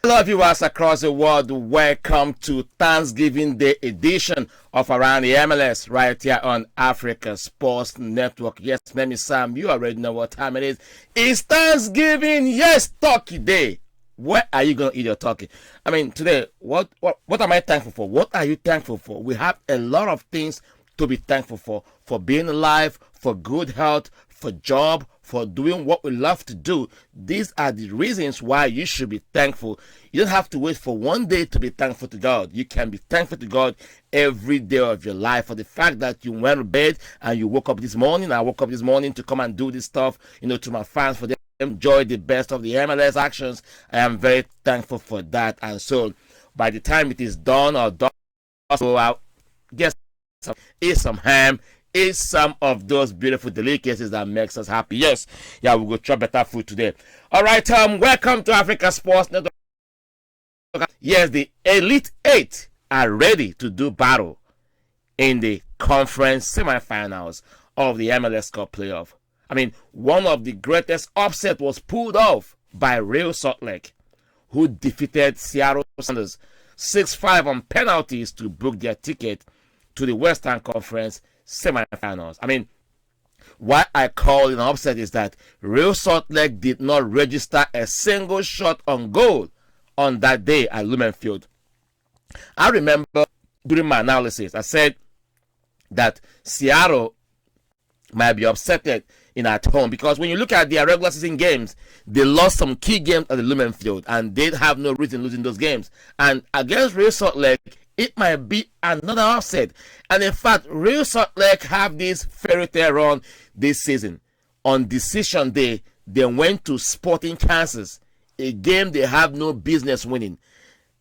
Hello, viewers across the world. Welcome to Thanksgiving Day edition of Around the MLS right here on Africa Sports Network. Yes, my name is Sam. You already know what time it is. It's Thanksgiving. Yes, Turkey Day. Where are you going to eat your turkey? I mean, today, what am I thankful for? What are you thankful for? We have a lot of things to be thankful for being alive, for good health, for job, for doing what we love to do. These are the reasons why you should be thankful. You don't have to wait for one day to be thankful to God. You can be thankful to God every day of your life for the fact that you went to bed and you woke up this morning. I woke up this morning to come and do this stuff, to my fans, for them to enjoy the best of the MLS actions. I am very thankful for that. And so by the time it is done or done, so I'll guess eat some ham, eat some of those beautiful delicacies that makes us happy. Yes, we'll go try better food today. All right, welcome to Africa Sports Network. Yes, the Elite Eight are ready to do battle in the conference semifinals of the MLS Cup playoff. I mean, one of the greatest upset was pulled off by Real Salt Lake, who defeated Seattle Sounders 6-5 on penalties to book their ticket to the Western Conference semifinals. I mean, what I call an upset is that Real Salt Lake did not register a single shot on goal on that day at Lumen Field. I remember during my analysis, I said that Seattle might be upset at home because when you look at their regular season games, they lost some key games at the Lumen Field and they have no reason losing those games. And against Real Salt Lake, it might be another upset. And in fact, Real Salt Lake have this fairy tale run this season. On decision day, they went to Sporting Kansas, a game they have no business winning.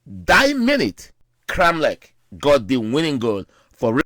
That minute, Kramlek got the winning goal for Real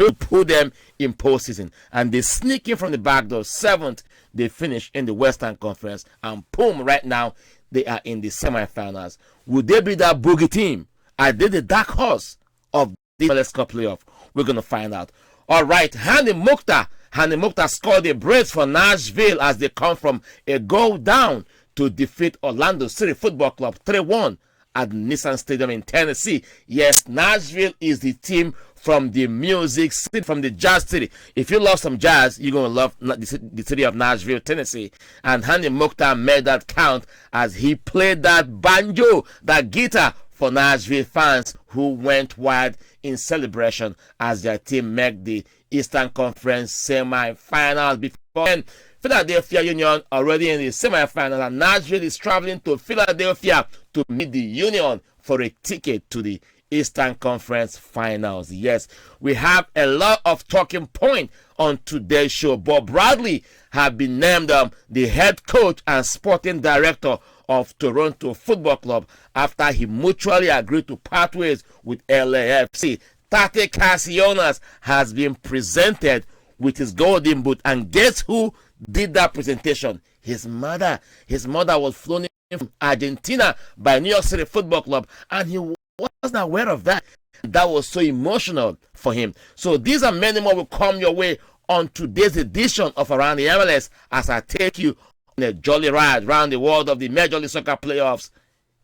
to put them in postseason. And they sneak in from the back door. 7th, they finish in the Western Conference. And boom, right now, they are in the semifinals. Would they be that boogie team? Are they the dark horse of the MLS Cup playoff? We're going to find out. All right, Hani Mukhtar scored a brace for Nashville as they come from a goal down to defeat Orlando City Football Club 3-1 at Nissan Stadium in Tennessee. Yes, Nashville is the team from the music city, from the jazz city. If you love some jazz, you're going to love the city of Nashville, Tennessee. And Hani Mukhtar made that count as he played that banjo, that guitar, for Nashville fans who went wild in celebration as their team made the Eastern Conference semi-finals. Before then, Philadelphia Union already in the semi-finals, and Nashville is traveling to Philadelphia to meet the Union for a ticket to the Eastern Conference finals. Yes, we have a lot of talking point on today's show. Bob Bradley has been named the head coach and sporting director of Toronto Football Club after he mutually agreed to part ways with LAFC. Tate Casillas has been presented with his golden boot, and guess who did that presentation? His mother. His mother was flown in from Argentina by New York City Football Club, and he wasn't aware of that. That was so emotional for him. So these are many more will come your way on today's edition of Around the MLS as I take you on a jolly ride around the world of the Major League Soccer playoffs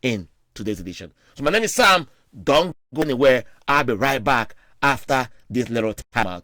in today's edition. So my name is Sam. Don't go anywhere. I'll be right back after this little timeout.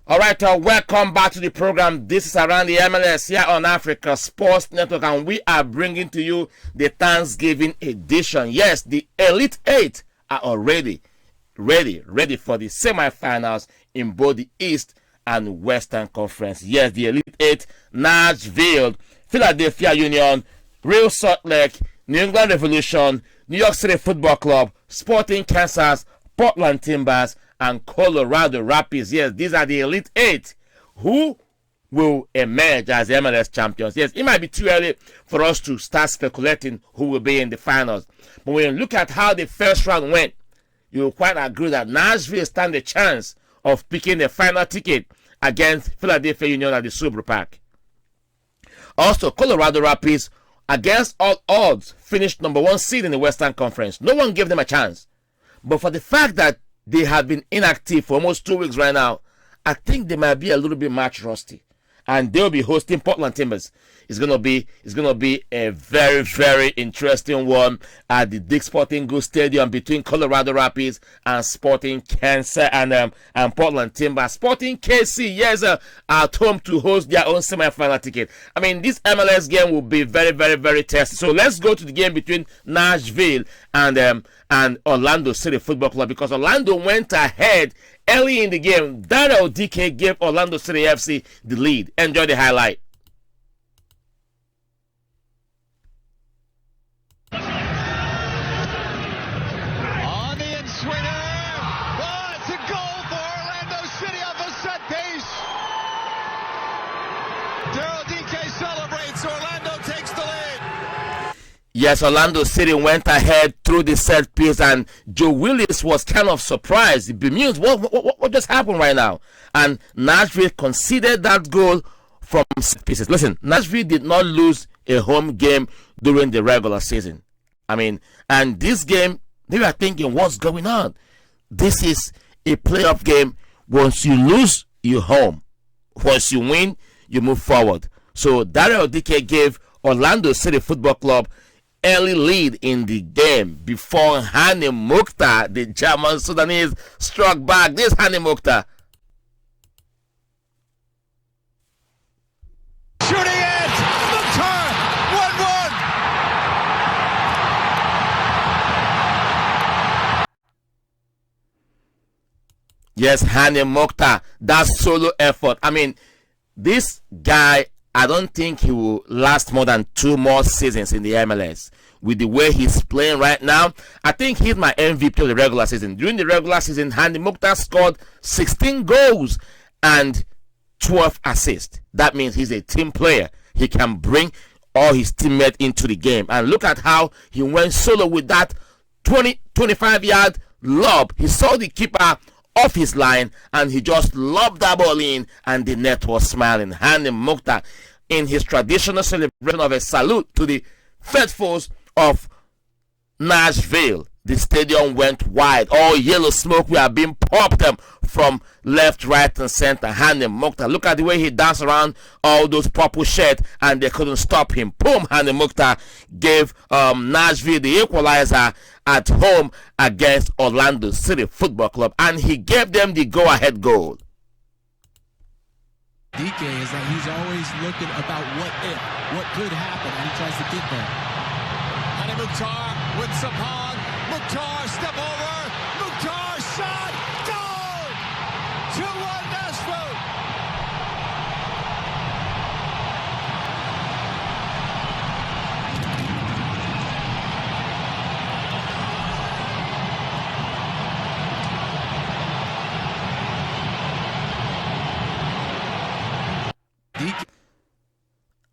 All right, welcome back to the program. This is Around the MLS here on Africa Sports Network, and we are bringing to you the Thanksgiving edition. Yes, the Elite Eight are already ready for the semifinals in both the East and Western Conference. Yes, the Elite Eight: Nashville, Philadelphia Union, Real Salt Lake, New England Revolution, New York City Football Club, Sporting Kansas, Portland Timbers, and Colorado Rapids. Yes, these are the Elite Eight who will emerge as the MLS champions. Yes, it might be too early for us to start speculating who will be in the finals. But when you look at how the first round went, you'll quite agree that Nashville stand a chance of picking the final ticket against Philadelphia Union at the Subaru Park. Also, Colorado Rapids, against all odds, finished number 1 seed in the Western Conference. No one gave them a chance. But for the fact that they have been inactive for almost 2 weeks right now, I think they might be a little bit match rusty. And they'll be hosting Portland Timbers. It's gonna be a very, very interesting one at the Dick Sporting Goods Stadium between Colorado Rapids and Sporting Kansas and Portland Timbers. Sporting KC, yes, at home to host their own semi-final ticket. I mean, this MLS game will be very, very, very testy. So let's go to the game between Nashville and Orlando City Football Club, because Orlando went ahead early in the game. Daryl DK gave Orlando City FC the lead. Enjoy the highlight. On the in-swinger. Oh, it's a goal for Orlando City off a set piece. Daryl DK celebrates. Orlando takes the lead. Yes, Orlando City went ahead through the set piece, and Joe Willis was kind of surprised, bemused. What just happened right now? And Nashville conceded that goal from set pieces. Listen, Nashville did not lose a home game during the regular season. I mean, and this game, they were thinking, what's going on? This is a playoff game. Once you lose, you're home. Once you win, you move forward. So Daryl DK gave Orlando City Football Club early lead in the game before Hani Mukhtar, the German Sudanese, struck back. This Hani Mukhtar. Shooting it! Mukhtar! 1-1! Yes, Hani Mukhtar. That solo effort. I mean, this guy, I don't think he will last more than 2 more seasons in the MLS. With the way he's playing right now, I think he's my MVP of the regular season. During the regular season, Hani Mukhtar scored 16 goals and 12 assists. That means he's a team player. He can bring all his teammates into the game. And look at how he went solo with that 25-yard lob. He saw the keeper off his line and he just lobbed that ball in, and the net was smiling. Hani Mukhtar, in his traditional celebration of a salute to the faithfuls of Nashville, the stadium went wide. All yellow smoke we are being popped from left, right, and center. Hani Mukhtar, look at the way he danced around all those purple shirts, and they couldn't stop him. Boom! Hani Mukhtar gave Nashville the equalizer at home against Orlando City Football Club, and he gave them the go-ahead goal. DK is that he's always looking about what could happen, and he tries to get there. Hani Mukhtar with some hog. Mukhtar step over. Mukhtar shot. Goal! 2-1 Nashville.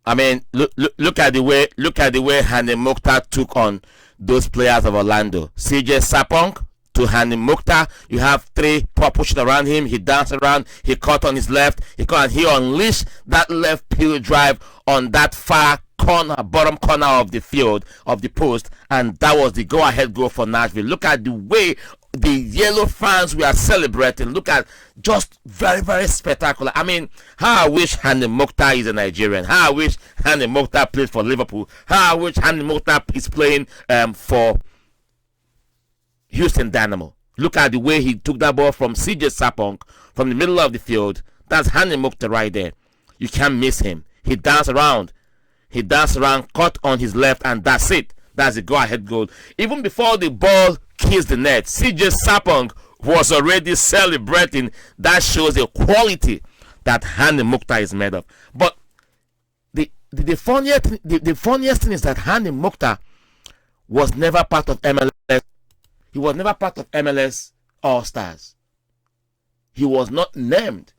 I mean, look at the way Hani Mukhtar took on those players of Orlando. CJ Sapong to Hani Mukhtar. You have 3 purple shit around him. He danced around. He caught on his left. He unleashed that left peel drive on that far corner, bottom corner of the field, of the post, and that was the go-ahead goal for Nashville. Look at the way the yellow fans were celebrating. Look at, just very, very spectacular. I mean, how I wish Hani Mukhtar is a Nigerian. How I wish Hani Mukhtar plays for Liverpool. How I wish Hani Mukhtar is playing for Houston Dynamo. Look at the way he took that ball from CJ Sapong from the middle of the field. That's Hani Mukhtar right there. You can't miss him. He danced around. Caught on his left, and that's it. That's a go-ahead goal. Even before the ball kissed the net, CJ Sapong was already celebrating. That shows the quality that Hani Mukhtar is made of. But the funniest thing is that Hani Mukhtar was never part of MLS. He was never part of MLS All-Stars. He was not named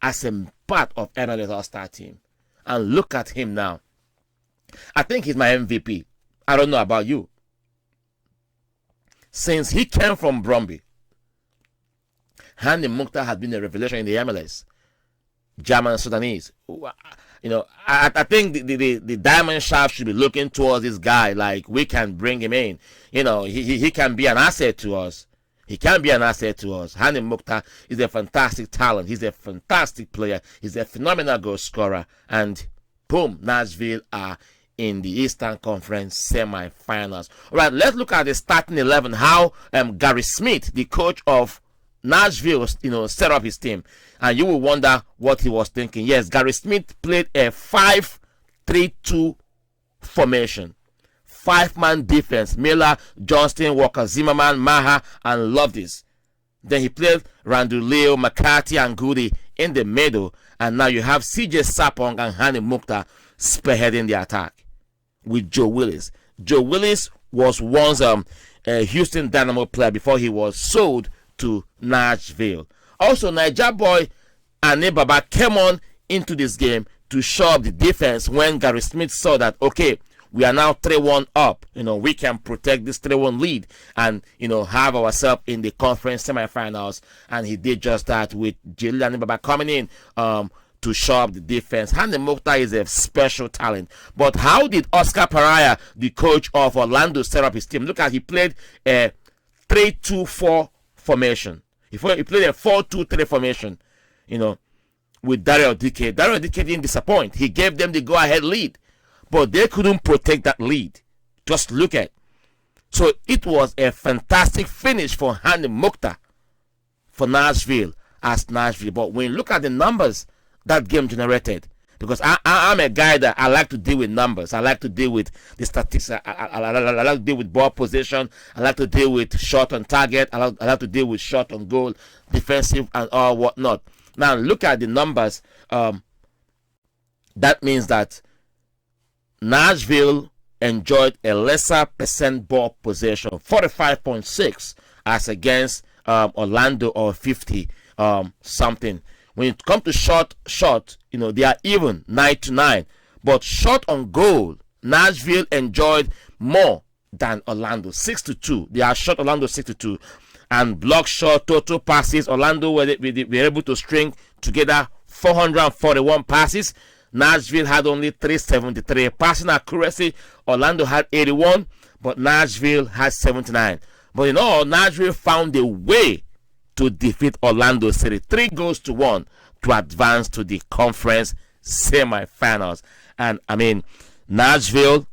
as a part of MLS All-Star team. And look at him now. I think he's my MVP. I don't know about you. Since he came from Bromby, Hani Mukhtar has been a revelation in the MLS. German Sudanese. I think the diamond shaft should be looking towards this guy. Like, we can bring him in. He can be an asset to us. He can be an asset to us. Hani Mukhtar is a fantastic talent. He's a fantastic player. He's a phenomenal goal scorer. And boom, Nashville are in the Eastern Conference semi-finals. All right, let's look at the starting 11. How Gary Smith, the coach of Nashville, set up his team. And you will wonder what he was thinking. Yes, Gary Smith played a 5-3-2 formation. 5-man defense. Miller, Johnston, Walker, Zimmerman, Maha, and Lovetis. Then he played Randuleo, McCarthy, and Goody in the middle. And now you have CJ Sapong and Hani Mukhtar spearheading the attack with Joe Willis. Joe Willis was once a Houston Dynamo player before he was sold to Nashville. Also, Niger boy Ane Baba came on into this game to shore up the defense when Gary Smith saw that, okay, we are now 3-1 up. We can protect this 3-1 lead and, have ourselves in the conference semifinals. And he did just that with Jalil Ane Baba coming in to shore up the defense. Hani Mukhtar is a special talent. But how did Oscar Pariah, the coach of Orlando, set up his team? Look at, he played a 3-2-4 formation. He played a 4-2-3 formation, with Dario Dike. Dario Dike didn't disappoint. He gave them the go-ahead lead, but they couldn't protect that lead. Just look at. So it was a fantastic finish for Hani Mukhtar for Nashville as Nashville. But when you look at the numbers that game generated, because I'm a guy that I like to deal with numbers. I like to deal with the statistics. I like to deal with ball position. I like to deal with shot on target. I like to deal with shot on goal, defensive, and all whatnot. Now look at the numbers. That means that Nashville enjoyed a lesser percent ball possession, 45.6, as against Orlando or 50 something. When it comes to shot, they are even 9-9. But shot on goal, Nashville enjoyed more than Orlando, 6-2. They are shot Orlando 6-2. And block shot, total passes, Orlando were able to string together 441 passes. Nashville had only 373. Passing accuracy, Orlando had 81, but Nashville had 79. But in all, Nashville found a way to defeat Orlando City 3-1 to advance to the conference semifinals. And Nashville,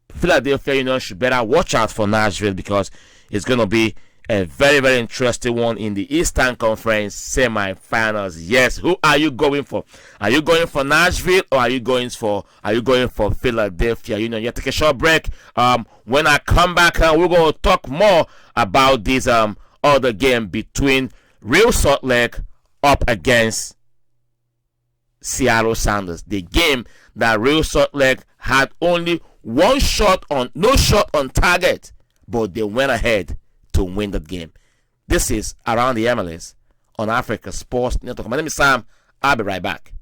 Philadelphia Union should better watch out for Nashville, because it's going to be a very, very interesting one in the Eastern Conference semifinals. Yes, who are you going for? Are you going for Nashville, or are you going for Philadelphia Union? You take a short break. When I come back, we're going to talk more about this other game between Real Salt Lake up against Seattle Sounders. The game that Real Salt Lake had only no shot on target, but they went ahead to win that game. This is Around the MLS on Africa Sports Network. My name is Sam. I'll be right back.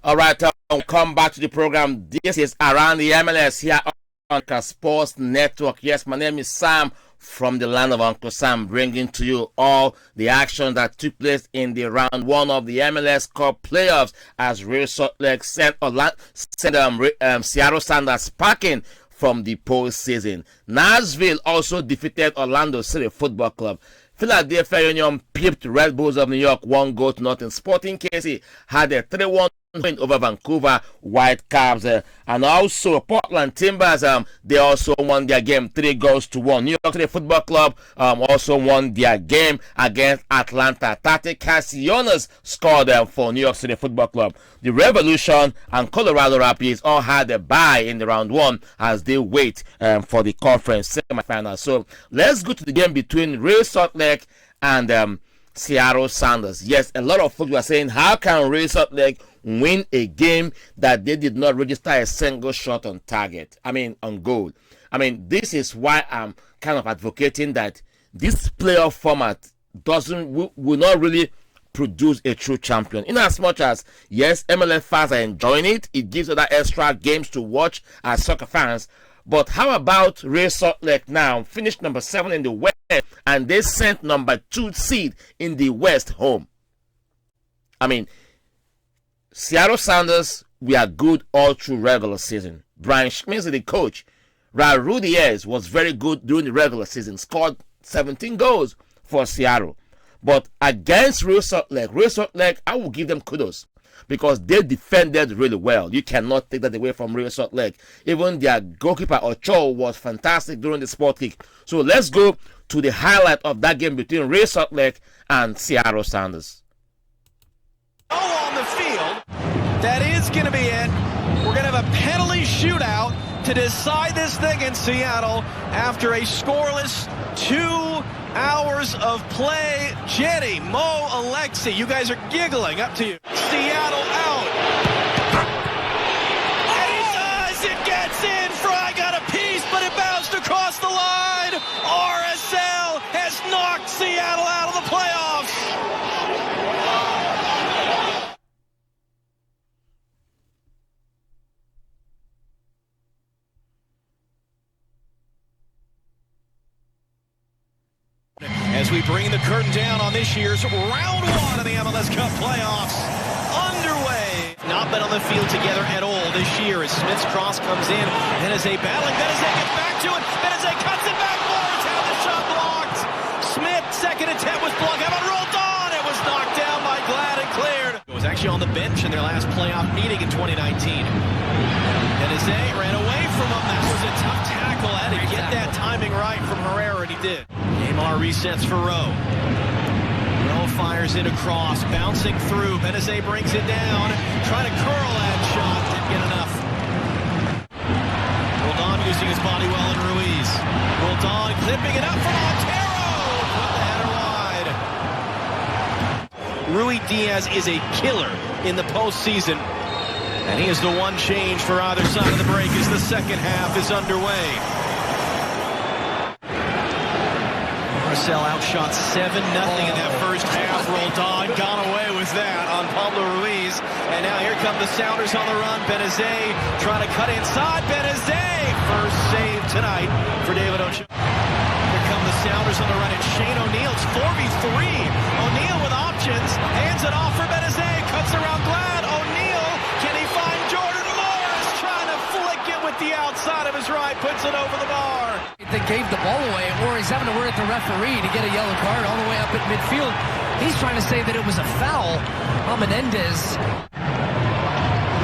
All right, come back to the program. This is Around the MLS here on Africa Sports Network. Yes, my name is Sam from the land of Uncle Sam, bringing to you all the action that took place in the round one of the MLS Cup playoffs as Real Salt Lake sent Seattle Sounders packing from the postseason. Nashville also defeated Orlando City Football Club. Philadelphia Union pipped Red Bulls of New York 1-0. Sporting KC had a 3-1 win over Vancouver Whitecaps, and also Portland Timbers, they also won their game 3-1. New York City Football Club also won their game against Atlanta. Tati Castellanos scored for New York City Football Club. The Revolution and Colorado Rapids all had a bye in the round one as they wait for the conference semifinals. So let's go to the game between Real Salt Lake and Seattle Sounders. Yes, a lot of folks were saying, how can Real Salt Lake win a game that they did not register a single shot on target? On goal. This is why I'm kind of advocating that this playoff format will not really produce a true champion. In as much as, yes, MLS fans are enjoying it, it gives other extra games to watch as soccer fans. But how about Real Salt Lake now? Finished number 7 in the West, and they sent number 2 seed in the West home. Seattle Sounders, we are good all through regular season. Brian Schmitz, the coach. Raul Diaz was very good during the regular season, scored 17 goals for Seattle. But against Real Salt Lake, I will give them kudos because they defended really well. You cannot take that away from Real Salt Lake. Even their goalkeeper, Ochoa, was fantastic during the sport kick. So let's go to the highlight of that game between Real Salt Lake and Seattle Sounders. On the field, that is going to be it. We're going to have a penalty shootout to decide this thing in Seattle after a scoreless 2 hours of play. Jenny, Mo, Alexi, you guys are giggling. Up to you. Seattle out. And he does. It gets in. Fry got a piece, but it bounced across the line. RSL has knocked Seattle out of the playoffs. As we bring the curtain down on this year's round 1 of the MLS Cup playoffs underway. Not been on the field together at all this year as Smith's cross comes in. Benezet battling. Benezet gets back to it. Benezet cuts it back. Morris had the shot blocked. Smith, second attempt was blocked. How about rolled on? It was knocked down by Glad and cleared. It was actually on the bench in their last playoff meeting in 2019. Benezet ran away from him. That was a tough tackle. Had to get that timing right from Herrera, and he did. Neymar resets for Rowe. Rowe fires in across, bouncing through. Benezet brings it down, trying to curl that shot, didn't get enough. Roldan using his body well in Ruiz. Roldan clipping it up from Montero. Put the header wide. Rui Diaz is a killer in the postseason, and he is the one change for either side of the break as the second half is underway. RSL outshot 7-0 in that first half. Roldan gone away with that on Pablo Ruiz. And now here come the Sounders on the run. Benezet trying to cut inside. Benezet! First save tonight for David Ochoa. Here come the Sounders on the run. And Shane O'Neal. It's 4v3. O'Neal with options. Hands it off for Benezet. Cuts around Glad. O'Neal. Can he find Jordan Morris? Trying to flick it with the outside of his right. Puts it over the bar. They gave the ball away, or he's having to work at the referee to get a yellow card all the way up at midfield. He's trying to say that it was a foul on Menendez.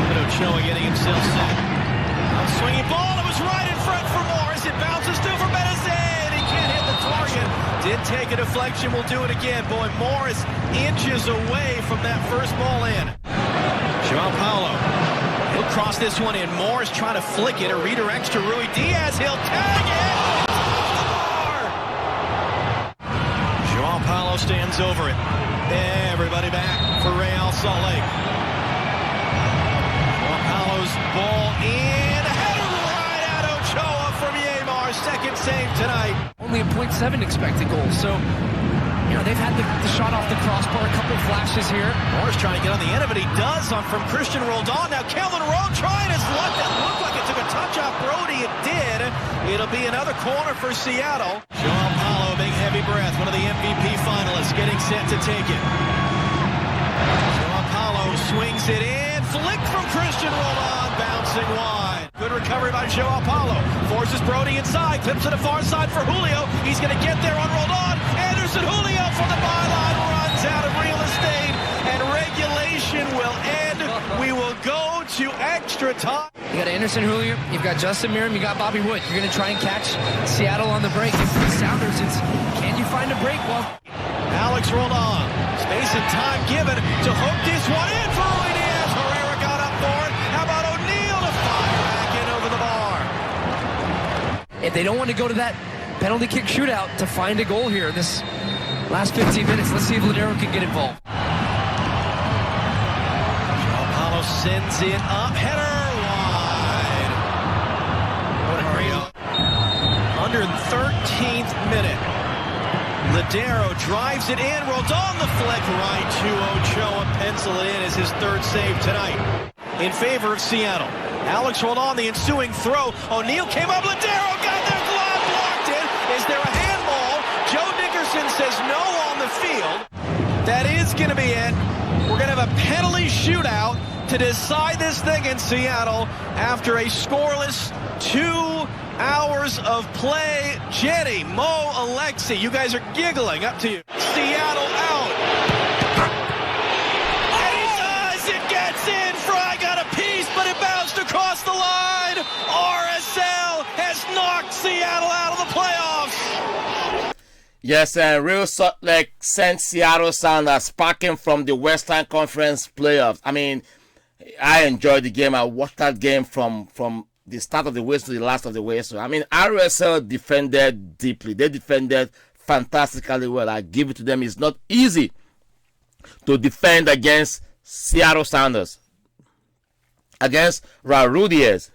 Ochoa getting himself set. Swinging ball, it was right in front for Morris. It bounces through for Benezet. He can't hit the target. Did take a deflection, will do it again. Boy, Morris inches away from that first ball in. João Paulo. He'll cross this one in. Morris trying to flick it. A redirects to Rui Diaz. He'll tag it. João Paulo stands over it. Everybody back for Real Salt Lake. João Paulo's ball in. Headed right at Ochoa from Neymar. Second save tonight. Only a .7 expected goal. So, they've had the shot off the crossbar, a couple flashes here. Morris trying to get on the end of it. He does from Christian Roldan. Now Kelvin Rowe trying his luck. That looked like it took a touch off Brody. It did. It'll be another corner for Seattle. João Paulo, big heavy breath. One of the MVP finalists getting set to take it. João Paulo swings it in. Flick from Christian Roldan. Bouncing wide. Good recovery by Joe Apollo. Forces Brody inside. Tips to the far side for Julio. He's going to get there on rolled on. Anderson Julio from the byline runs out of real estate. And regulation will end. We will go to extra time. You got Anderson Julio, you've got Justin Miram, you got Bobby Wood. You're going to try and catch Seattle on the break. And for the Sounders, it's can you find a break? Well, Alex rolled on. Space and time given to hook this one in for Rui Diaz. Herrera got up for it. How about O'Neal to fire back in over the bar? if they don't want to go to that penalty kick shootout to find a goal here in this last 15 minutes, let's see if Ladero can get involved. Apollo sends it up. Header wide. What a great 113th minute. Ladero drives it in. Rodon the flick right to Ochoa. Pencil it in as his third save tonight in favor of Seattle. Alex Rodon, the ensuing throw. O'Neal came up. Ladero got their glove, blocked it. Is there a handball? Joe Dickerson says no on the field. That is going to be it. We're going to have a penalty shootout to decide this thing in Seattle after a scoreless 2 hours of play. Jenny, Mo, Alexi, you guys are giggling. Up to you. Seattle out. And he does. It gets in. Fry got a piece, but it bounced across the line. RSL has knocked Seattle out of the playoffs. Yes, and Real Salt Lake sent Seattle Sounders packing from the Western Conference playoffs. I mean, I enjoyed the game. I watched that game from the start of the way to the last of the way. So, I mean, RSL defended deeply. They defended fantastically well. I give it to them. It's not easy to defend against Seattle Sounders, against Raul Diaz,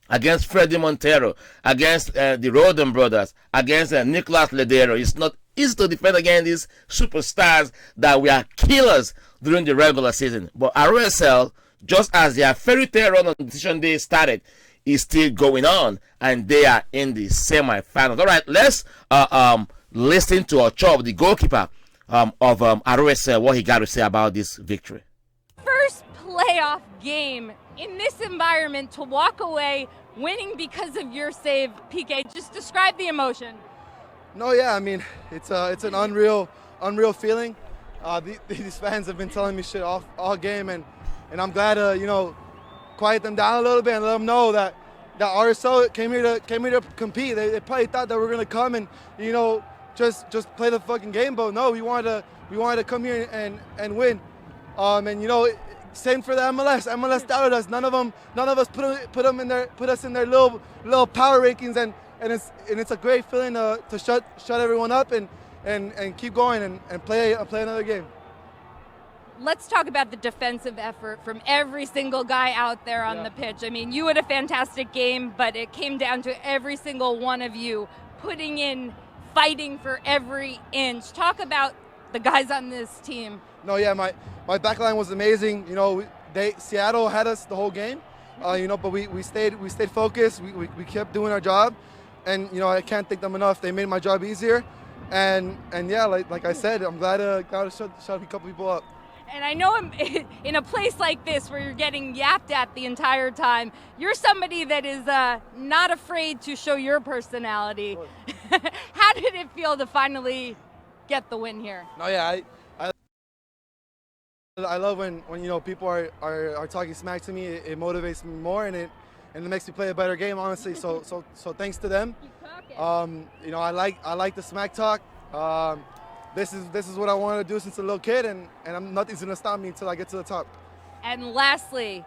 against Freddie Montero, against the Roden brothers, against Nicolas Ladero. It's not easy to defend against these superstars that were killers during the regular season. But RSL, just as their fairy tale run on decision day started, is still going on, and they are in the semifinals. All right, let's listen to Ochoa, the goalkeeper of RSL, what he got to say about this victory. First playoff game in this environment to walk away winning because of your save, PK. Just describe the emotion. No, yeah, I mean, it's an unreal feeling. These fans have been telling me shit all game, and I'm glad to quiet them down a little bit and let them know that RSL came here to compete. They probably thought that we're gonna come and just play the fucking game, but no, we wanted to come here and win. Same for the MLS. MLS doubted us. None of us put us in their little power rankings, and it's a great feeling to shut everyone up and keep going and play another game. Let's talk about the defensive effort from every single guy out there on the pitch. I mean, you had a fantastic game, but it came down to every single one of you putting in, fighting for every inch. Talk about the guys on this team. No, yeah, my back line was amazing. Seattle had us the whole game, but we stayed focused. We kept doing our job, and I can't thank them enough. They made my job easier, and yeah, like I said, I'm glad to shut a couple people up. And I know in a place like this where you're getting yapped at the entire time, you're somebody that is not afraid to show your personality. How did it feel to finally get the win here? No, yeah, I love when people are talking smack to me. It motivates me more, and it makes me play a better game, honestly. So thanks to them. I like the smack talk. This is what I wanted to do since a little kid, and nothing's gonna stop me until I get to the top. And lastly,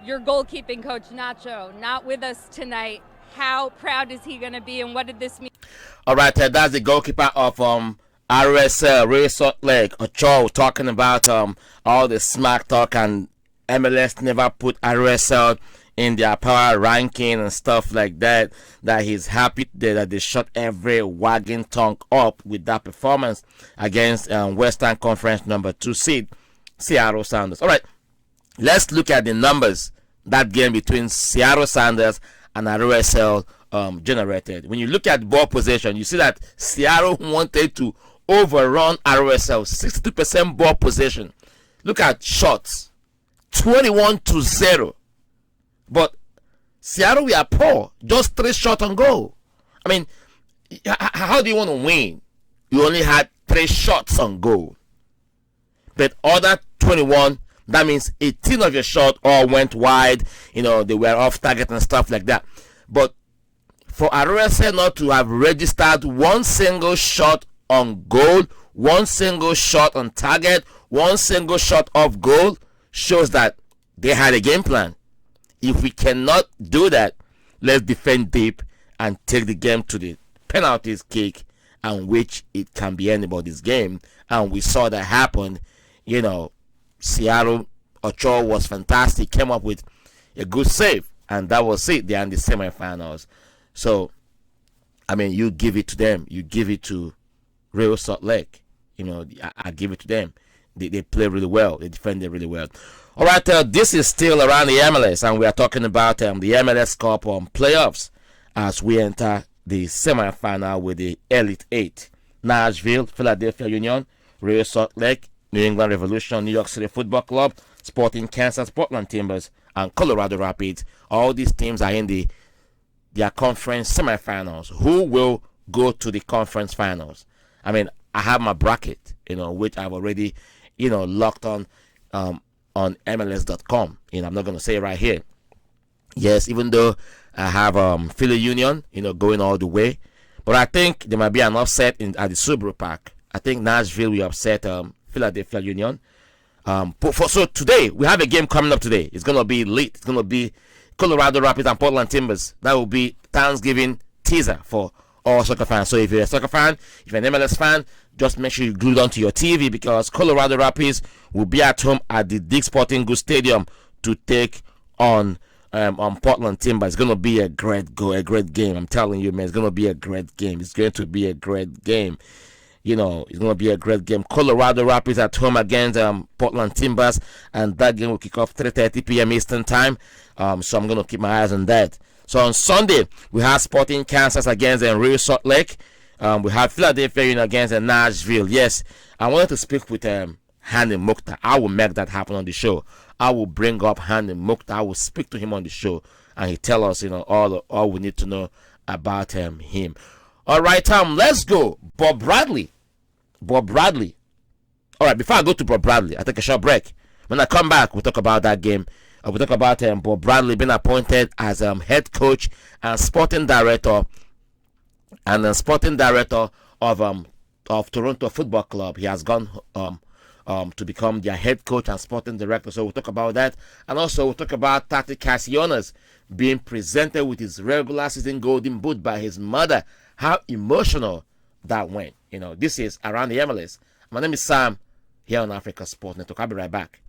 your goalkeeping coach Nacho, not with us tonight. How proud is he gonna be, and what did this mean? All right, that's the goalkeeper of RSL, Real Salt Lake, Ochoa, talking about all the smack talk, and MLS never put RSL in their power ranking and stuff like that, that he's happy that they shut every wagging tongue up with that performance against Western Conference number 2 seed, Seattle Sounders. All right, let's look at the numbers that game between Seattle Sounders and RSL generated. When you look at ball possession, you see that Seattle wanted to overrun RSL, 62% ball possession. Look at shots, 21-0. But Seattle were poor, just 3 shots on goal. I mean, how do you want to win? You only had 3 shots on goal. But other 21, that means 18 of your shots all went wide. You know, they were off target and stuff like that. But for Arrowhead not to have registered one single shot on goal, one single shot on target, one single shot off goal, shows that they had a game plan. If we cannot do that, let's defend deep and take the game to the penalties kick, and which it can be anybody's game. And we saw that happen. You know, Seattle, Ochoa was fantastic, came up with a good save, and that was it. They're in the semifinals. So, I mean, you give it to them. You give it to Real Salt Lake. You know, I give it to them. They play really well. They defend it really well. All right, this is still around the MLS, and we are talking about the MLS Cup playoffs as we enter the semifinal with the Elite Eight. Nashville, Philadelphia Union, Real Salt Lake, New England Revolution, New York City Football Club, Sporting Kansas, Portland Timbers, and Colorado Rapids. All these teams are in their conference semifinals. Who will go to the conference finals? I mean, I have my bracket, which I've already, locked on MLS.com. I'm not going to say it right here. Yes, even though I have Philly Union, going all the way. But I think there might be an upset at the Subaru Park. I think Nashville will upset Philadelphia Union. So today, we have a game coming up today. It's going to be lit. It's going to be Colorado Rapids and Portland Timbers. That will be Thanksgiving teaser for all soccer fans. So if you're a soccer fan, if you're an MLS fan, just make sure you glue it onto your TV, because Colorado Rapids will be at home at the Dick Sporting Goods Stadium to take on Portland Timbers. It's going to be a great game. I'm telling you, man, it's going to be a great game. It's going to be a great game. It's going to be a great game. Colorado Rapids at home against Portland Timbers, and that game will kick off 3:30 p.m. Eastern Time. So I'm going to keep my eyes on that. So on Sunday, we have Sporting Kansas against Real Salt Lake. We have Philadelphia Union against Nashville. Yes, I wanted to speak with Hani Mukhtar. I will make that happen on the show. I will bring up Hani Mukhtar. I will speak to him on the show, and he tell us, all we need to know about him. All right, let's go. Bob Bradley. All right, before I go to Bob Bradley, I take a short break. When I come back, we'll talk about that game. We'll talk about Bob Bradley being appointed as head coach and sporting director, of Toronto Football Club. He has gone to become their head coach and sporting director. So we'll talk about that, and also we'll talk about Tati Cassianos being presented with his regular season golden boot by his mother. How emotional that went. This is Around the MLS. My name is Sam, here on Africa Sports Network. I'll be right back.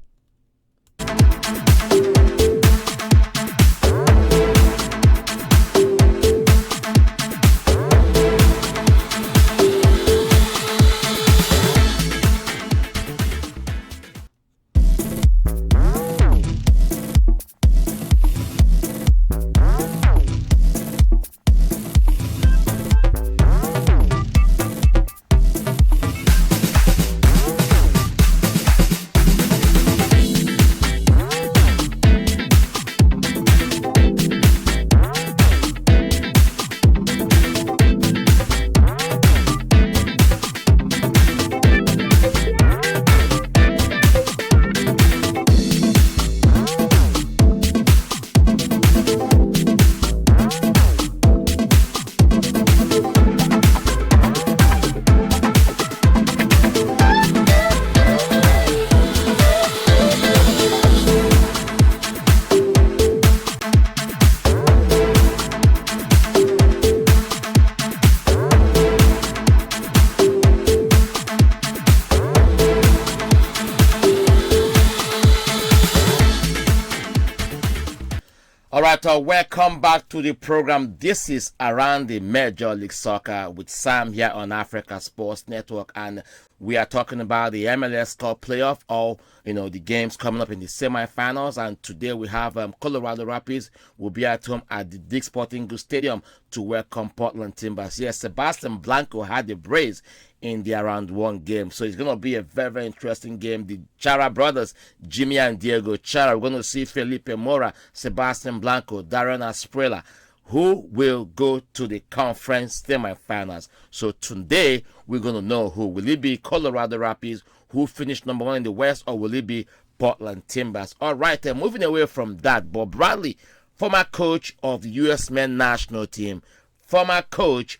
Welcome back to the program. This is Around the Major League Soccer with Sam here on Africa Sports Network, and we are talking about the MLS Cup playoff, all the games coming up in the semifinals. And today we have Colorado Rapids will be at home at the Dick Sporting Goods Stadium to welcome Portland Timbers. Yes, Sebastian Blanco had the brace in the round one game. So it's going to be a very, very interesting game. The Chara brothers, Jimmy and Diego Chara. We're going to see Felipe Mora, Sebastian Blanco, Darren Asprella, who will go to the conference semifinals. So today, we're going to know who. Will it be Colorado Rapids, who finished number one in the West, or will it be Portland Timbers? All right, then moving away from that, Bob Bradley, former coach of the U.S. men's national team, former coach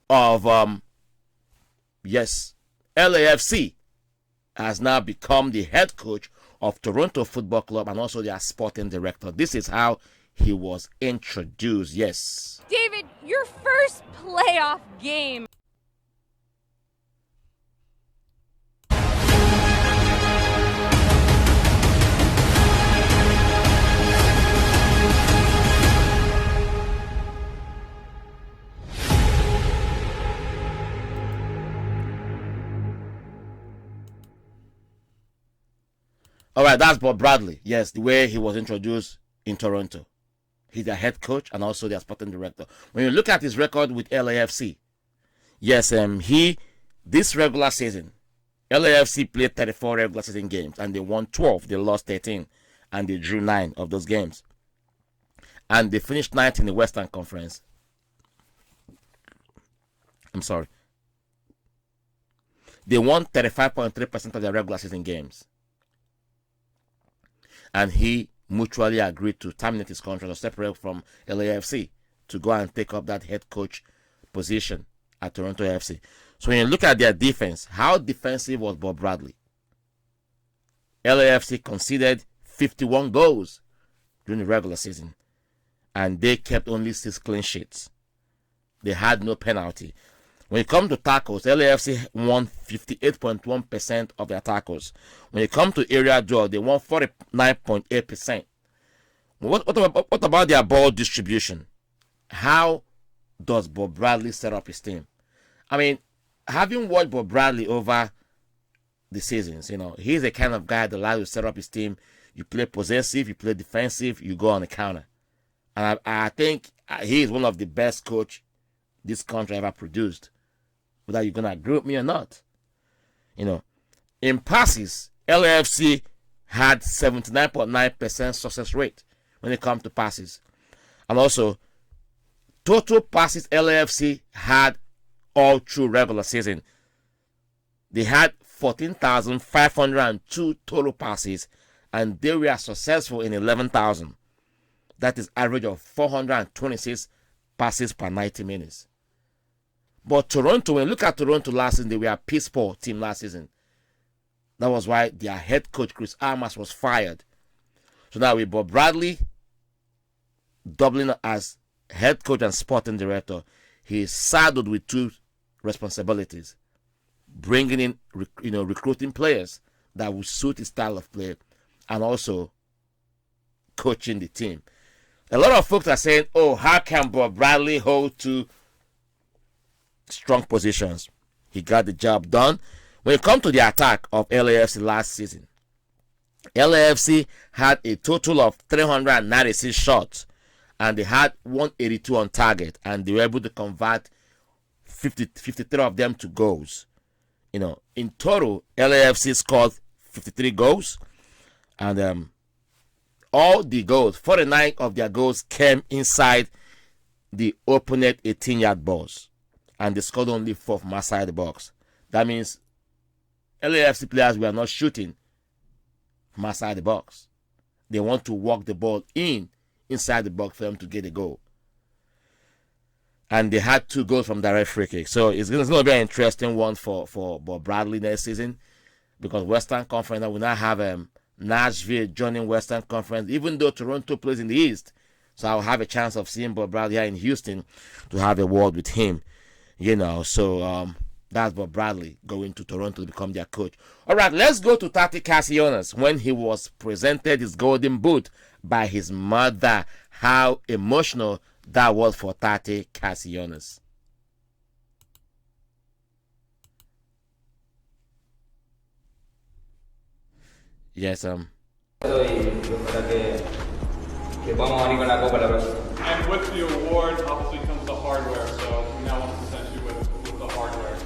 of, LAFC, has now become the head coach of Toronto Football Club and also their sporting director. This is how he was introduced. Yes. David, your first playoff game. All right, that's Bob Bradley. Yes, the way he was introduced in Toronto. He's their head coach and also their sporting director. When you look at his record with LAFC, yes, this regular season, LAFC played 34 regular season games and they won 12. They lost 13 and they drew 9 of those games. And they finished 9th in the Western Conference. I'm sorry. They won 35.3% of their regular season games. And he mutually agreed to terminate his contract or separate from LAFC to go and take up that head coach position at Toronto FC. So when you look at their defense, how defensive was Bob Bradley? LAFC conceded 51 goals during the regular season, and they kept only 6 clean sheets. They had no penalty. When it comes to tackles, LAFC won 58.1% of their tackles. When it comes to area draw, they won 49.8%. What about their ball distribution? How does Bob Bradley set up his team? I mean, having watched Bob Bradley over the seasons, he's the kind of guy that allows you to set up his team. You play possessive, you play defensive, you go on the counter. And I think he is one of the best coach this country ever produced. Whether you're going to agree with me or not. In passes, LAFC had 79.9% success rate when it comes to passes. And also, total passes LAFC had all through regular season. They had 14,502 total passes, and they were successful in 11,000. That is average of 426 passes per 90 minutes. But Toronto, when you look at Toronto last season, they were a piss poor team last season. That was why their head coach, Chris Armas, was fired. So now with Bob Bradley doubling as head coach and sporting director, he is saddled with 2 responsibilities. Bringing in, recruiting players that will suit his style of play, and also coaching the team. A lot of folks are saying, oh, how can Bob Bradley hold 2 strong positions? He got the job done. When it comes to the attack of LAFC last season, LAFC had a total of 396 shots and they had 182 on target, and they were able to convert 53 of them to goals. In total, LAFC scored 53 goals, and all the goals, 49 of their goals came inside the opponent 18-yard box, and they scored only 4 from outside the box. That means LAFC players were not shooting from outside the box. They want to walk the ball inside the box for them to get a goal. And they had 2 goals from direct free kick. So it's going to be an interesting one for Bob Bradley next season, because Western Conference will now have Nashville joining Western Conference, even though Toronto plays in the East. So I'll have a chance of seeing Bob Bradley here in Houston to have a word with him. So that's Bob Bradley going to Toronto to become their coach. All right, let's go to Tati Cassianos when he was presented his golden boot by his mother. How emotional that was for Tati Cassianos. Yes, And with the award obviously comes the hardware, so we now want to present you with the hardware.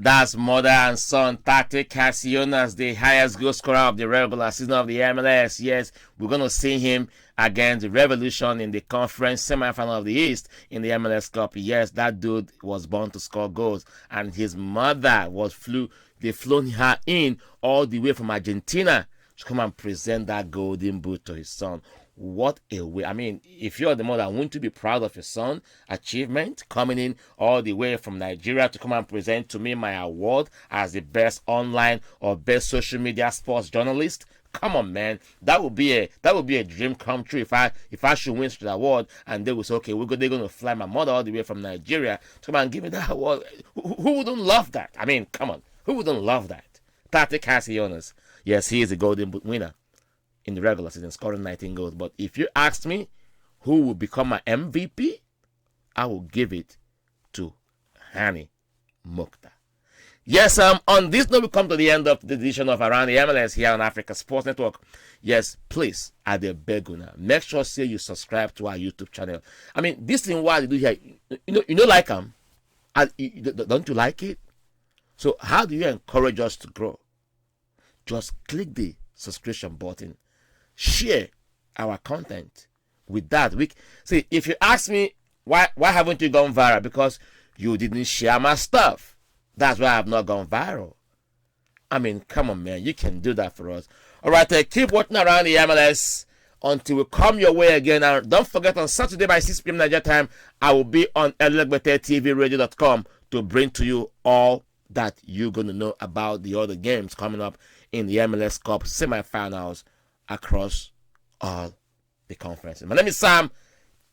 That's mother and son Tactic Casionas, the highest goal scorer of the regular season of the MLS. Yes, we're going to see him against the Revolution in the conference semifinal of the East in the MLS Cup. Yes, that dude was born to score goals, and his mother they flown her in all the way from Argentina to come and present that golden boot to his son. What a way. I mean, if you're the mother, wouldn't you be proud of your son achievement, coming in all the way from Nigeria to come and present to me my award as the best online or best social media sports journalist? Come on, man. That would be a dream come true if I should win the award, and they would say, okay, they're going to fly my mother all the way from Nigeria to come and give me that award. Who wouldn't love that? I mean, come on. Who wouldn't love that? Tati Casionas. Yes, he is a golden boot winner in the regular season, scoring 19 goals. But if you ask me who will become my MVP, I will give it to Hani Mukhtar. Yes, on this note, we come to the end of the edition of Around the MLS here on Africa Sports Network. Yes, please, at the Beguna, make sure say you subscribe to our YouTube channel. I mean, this thing what they do here, you know, like them, don't you like it? So how do you encourage us to grow? Just click the subscription button. Share our content. With that, see, if you ask me why haven't you gone viral, because you didn't share my stuff. That's why I have not gone viral. I mean, come on, man, you can do that for us. All right, keep watching Around the MLS until we come your way again. And don't forget, on Saturday by 6 p.m. Nigeria time, I will be on elegbetetvradio.com to bring to you all that you're going to know about the other games coming up in the MLS Cup semifinals across all the conferences. My name is Sam.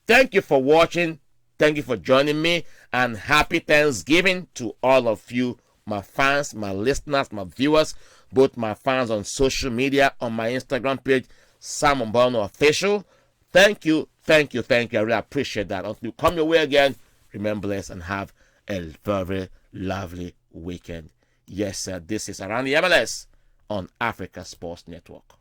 Thank you for watching. Thank you for joining me. And happy Thanksgiving to all of you, my fans, my listeners, my viewers, both my fans on social media, on my Instagram page, Sam Mbono Official. Thank you, thank you, thank you. I really appreciate that. Until you come your way again, remember this and have a very lovely weekend. Yes, sir, this is Around the MLS on Africa Sports Network.